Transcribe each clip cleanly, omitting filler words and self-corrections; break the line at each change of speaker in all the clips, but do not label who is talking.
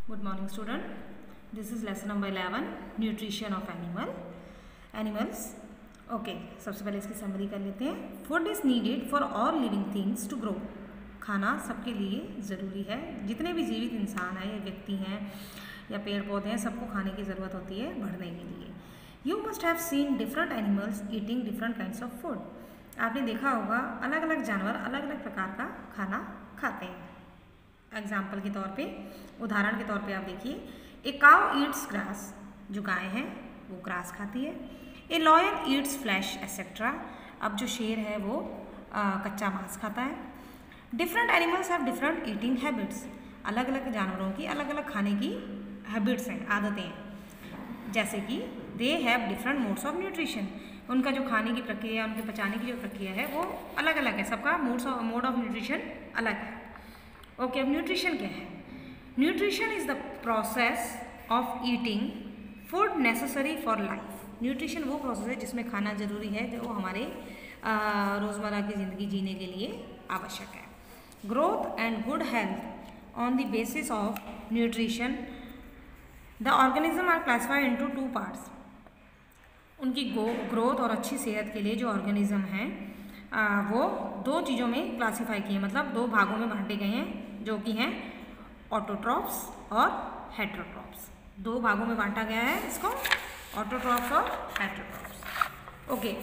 Good morning, student. This is lesson number 11, nutrition of animals. Okay, सबसे पहले इसकी summary कर लेते हैं. Food is needed for all living things to grow. खाना सबके लिए ज़रूरी है. जितने भी जीवित इंसान हैं या व्यक्ति हैं या पेड़ पौधे हैं, सबको खाने की ज़रूरत होती है बढ़ने के लिए. You must have seen different animals eating different kinds of food. आपने देखा होगा अलग अलग जानवर अलग अलग प्रकार का खाना खाते हैं. एग्जाम्पल के तौर पे, उदाहरण के तौर पे आप देखिए, ए काउ ईट्स ग्रास, जो गाय है वो ग्रास खाती है. ए लॉयन ईट्स फ्लैश एक्सेट्रा, अब जो शेर है वो कच्चा मांस खाता है. Different animals have different eating habits, अलग अलग जानवरों की अलग अलग खाने की हैबिट्स हैं, आदतें हैं. जैसे कि they have different modes of nutrition, उनका जो खाने की प्रक्रिया, उनके पचाने की जो प्रक्रिया है वो अलग अलग है. सबका मोड ऑफ न्यूट्रिशन अलग है. ओके, अब न्यूट्रिशन क्या है? Nutrition is the process of eating food necessary for life. Nutrition वो प्रोसेस है जिसमें खाना ज़रूरी है, जो हमारे रोज़मर्रा की ज़िंदगी जीने के लिए आवश्यक है. Growth and good health on the basis of nutrition, the organism are classified into 2 parts. उनकी ग्रोथ और अच्छी सेहत के लिए जो ऑर्गेनिज्म हैं वो 2 चीज़ों में क्लासीफाई किए, मतलब 2 भागों में बांटे गए हैं, जो कि हैं ऑटोट्रॉप्स और हेटेरोट्रॉप्स. 2 भागों में बांटा गया है इसको, ऑटोट्रॉप्स और हेटेरोट्रॉप्स. ओके,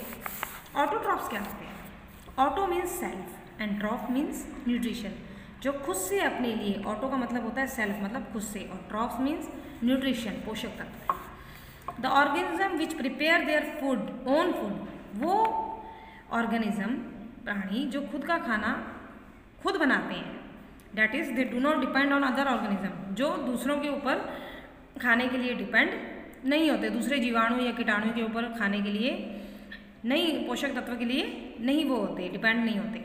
ऑटोट्रॉप्स क्या होते हैं? Auto means self and troph means nutrition. जो खुद से अपने लिए, ऑटो का मतलब होता है सेल्फ, मतलब खुद से, और ट्रॉप्स मीन्स न्यूट्रिशन, पोषक तत्व. The organism which prepare their food, own food, वो ऑर्गेनिज्म, प्राणी जो खुद का खाना खुद बनाते हैं. That is they do not depend on other organism, जो दूसरों के ऊपर खाने के लिए डिपेंड नहीं होते, दूसरे जीवाणु या कीटाणु के ऊपर खाने के लिए नहीं, पोषक तत्व के लिए नहीं वो होते, डिपेंड नहीं होते.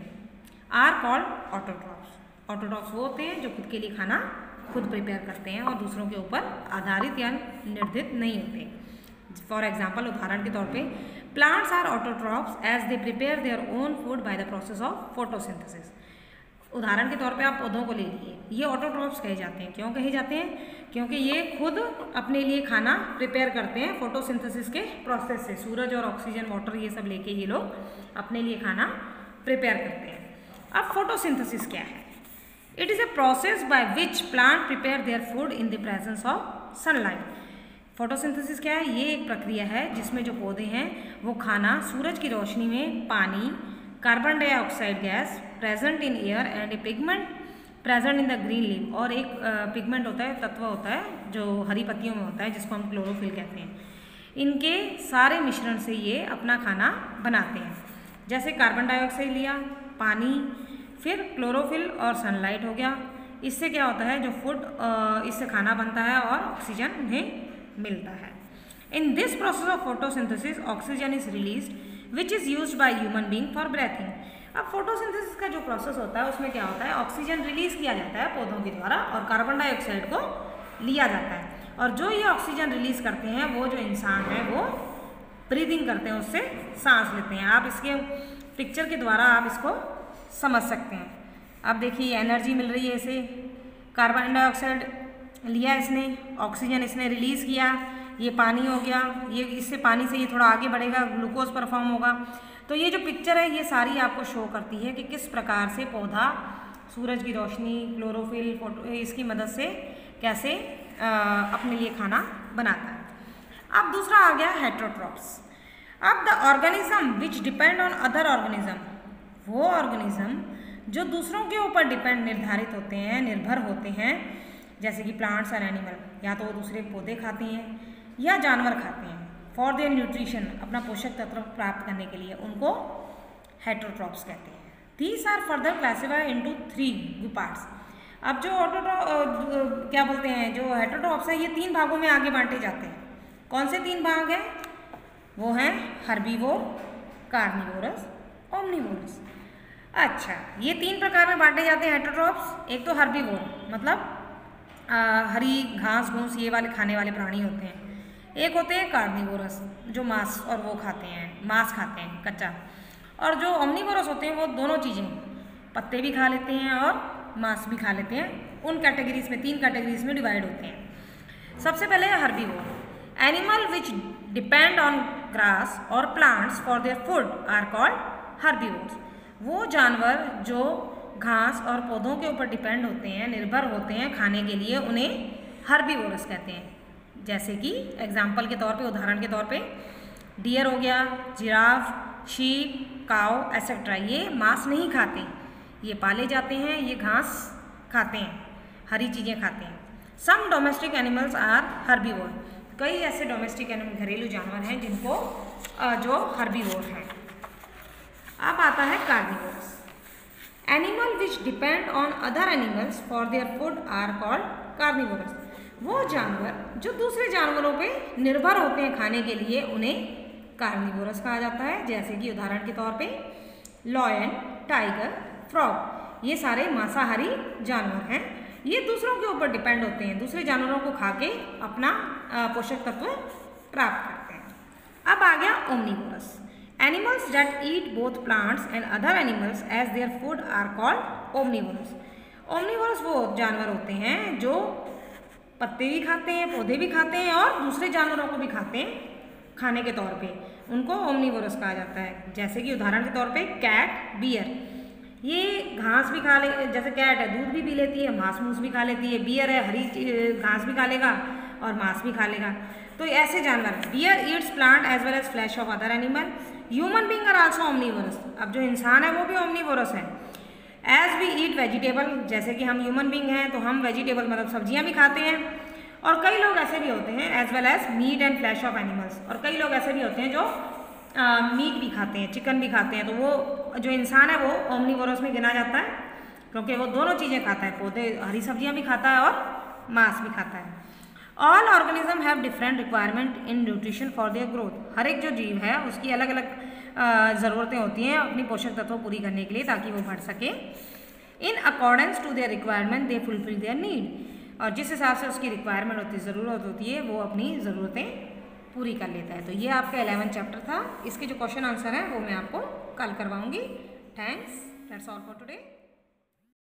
Are called autotrophs. ऑटोट्रॉप्स वो होते हैं जो खुद के लिए खाना खुद प्रिपेयर करते हैं और दूसरों के ऊपर आधारित या निर्धारित नहीं होते. फॉर एग्जाम्पल, उदाहरण के तौर पे, plants are autotrophs as they prepare their own food by the process of photosynthesis. उदाहरण के तौर पे आप पौधों को ले लीजिए, ये ऑटोट्रॉप्स कहे जाते हैं. क्यों कहे जाते हैं? क्योंकि ये खुद अपने लिए खाना प्रिपेयर करते हैं फोटोसिंथेसिस के प्रोसेस से. सूरज और ऑक्सीजन, वाटर, ये सब लेके ये लोग अपने लिए खाना प्रिपेयर करते हैं. अब फोटोसिंथेसिस क्या है? It is a process by which plant prepare their food in the presence of sunlight. Photosynthesis क्या है? ये एक प्रक्रिया है जिसमें जो पौधे हैं वो खाना सूरज की रोशनी में पानी, carbon dioxide gas present in air and A pigment present in the green leaf, और एक पिगमेंट होता है, तत्व होता है जो हरी पत्तियों में होता है, जिसको हम क्लोरोफिल कहते हैं. इनके सारे मिश्रण से ये अपना खाना बनाते हैं. जैसे कार्बन डाइऑक्साइड लिया, पानी, फिर क्लोरोफिल और सनलाइट हो गया. इससे क्या होता है, जो फूड, इससे खाना बनता है और ऑक्सीजन उन्हें मिलता है. In this process of photosynthesis oxygen is released which is used by human being for breathing. अब फोटोसिंथेसिस का जो प्रोसेस होता है उसमें क्या होता है, ऑक्सीजन रिलीज किया जाता है पौधों के द्वारा और कार्बन डाइऑक्साइड को लिया जाता है. और जो ये ऑक्सीजन रिलीज करते हैं वो जो इंसान है वो ब्रीदिंग करते हैं, उससे सांस लेते हैं. आप इसके पिक्चर के द्वारा आप इसको समझ सकते हैं. अब देखिए, एनर्जी मिल रही है इसे, कार्बन डाइऑक्साइड लिया इसने, ऑक्सीजन इसने रिलीज़ किया, ये पानी हो गया, ये इससे पानी से ये थोड़ा आगे बढ़ेगा, ग्लूकोज पर फॉर्म होगा. तो ये जो पिक्चर है ये सारी आपको शो करती है कि किस प्रकार से पौधा सूरज की रोशनी, क्लोरोफिल, फोटो, इसकी मदद से कैसे अपने लिए खाना बनाता है. अब दूसरा आ गया हेटेरोट्रॉप्स. अब the organism which depend on other organism, वो ऑर्गेनिज्म जो दूसरों के ऊपर डिपेंड, निर्धारित होते हैं, निर्भर होते हैं. जैसे कि प्लांट्स एंड एनिमल, या तो वो दूसरे पौधे खाते हैं या जानवर खाते हैं फॉर देयर न्यूट्रिशन, अपना पोषक तत्व प्राप्त करने के लिए, उनको हेटेरोट्रॉप्स कहते हैं. These are further classified into 3 parts. अब जो क्या बोलते हैं, जो हेटेरोट्रॉप्स हैं, ये 3 भागों में आगे बांटे जाते हैं. कौन से 3 भाग हैं? वो हैं हर्बीवोर, कार्निवोरस, ओमनीवोरस. अच्छा, ये 3 प्रकार में बांटे जाते हैं हेटेरोट्रॉप्स. एक तो हर्बीवोर, मतलब हरी घास घूस ये वाले खाने वाले प्राणी होते हैं. एक होते हैं कार्निवोरस, जो मांस और वो खाते हैं, मांस खाते हैं कच्चा. और जो ओमनीवोरस होते हैं वो दोनों चीज़ें, पत्ते भी खा लेते हैं और मांस भी खा लेते हैं, उन कैटेगरीज में 3 कैटेगरीज में डिवाइड होते हैं। सबसे पहले है herbivore. Animal which depend on grass और plants for their food are called herbivores. वो जानवर जो घास और पौधों के ऊपर डिपेंड होते हैं, निर्भर होते हैं खाने के लिए, उन्हें हर्बीवोरस कहते हैं। जैसे कि एग्जाम्पल के तौर पे, उदाहरण के तौर पे डियर हो गया, जिराफ, शीप, काऊ एसेट्रा। ये मांस नहीं खाते, ये पाले जाते हैं, ये घास खाते हैं, हरी चीज़ें खाते हैं। Some domestic animals are herbivore. कई ऐसे डोमेस्टिक एनिमल, घरेलू जानवर हैं जिनको जो हर्बीवोर हैं। अब आता है carnivorous. Animal which depend on other animals for their food are called carnivorous. वो जानवर जो दूसरे जानवरों पे निर्भर होते हैं खाने के लिए, उन्हें कार्निवोरस कहा जाता है। जैसे कि उदाहरण के तौर पे लॉयन, टाइगर, फ्रॉग, ये सारे मांसाहारी जानवर हैं। ये दूसरों के ऊपर डिपेंड होते हैं, दूसरे जानवरों को खा के अपना पोषक तत्व प्राप्त करते हैं। अब आ गया omnivorous. Animals that eat both plants and other animals as their food are called omnivorous. Omnivorous वो जानवर होते हैं जो पत्ते भी खाते हैं, पौधे भी खाते हैं और दूसरे जानवरों को भी खाते हैं खाने के तौर पे, उनको ओमनीवोरस कहा जाता है। जैसे कि उदाहरण के तौर पे कैट, बियर, ये घास भी खा ले, जैसे कैट है दूध भी पी लेती है, मांस मूस भी खा लेती है। बियर है हरी घास भी खा लेगा और मांस भी खा लेगा। तो ऐसे जानवर, bear eats plant as well as flesh of other animal. Human being are also omnivorous. अब जो इंसान है वो भी ओमनीवोरस है। एज वी ईट वेजिटेबल, जैसे कि हम ह्यूमन बींग हैं तो हम वेजिटेबल मतलब सब्जियां भी खाते हैं। और कई लोग ऐसे भी होते हैं as well as meat and flesh of animals. और कई लोग ऐसे भी होते हैं जो मीट भी खाते हैं, चिकन भी खाते हैं। तो वो जो इंसान है वो ओमनीवोरस में गिना जाता है, क्योंकि वो दोनों चीज़ें खाता है, पौधे हरी सब्जियां भी खाता है और मांस भी खाता है। All organism have different requirement in nutrition for their growth. हर एक जो जीव है उसकी अलग अलग ज़रूरतें होती हैं अपनी पोषक तत्व पूरी करने के लिए, ताकि वो बढ़ सके। In accordance to their requirement they fulfil their need. और जिस हिसाब से उसकी रिक्वायरमेंट होती है, ज़रूरत होती है, वो अपनी ज़रूरतें पूरी कर लेता है। तो ये आपका 11th चैप्टर था। इसके जो क्वेश्चन आंसर हैं वो मैं आपको कल करवाऊंगी। Thanks, that's all for today.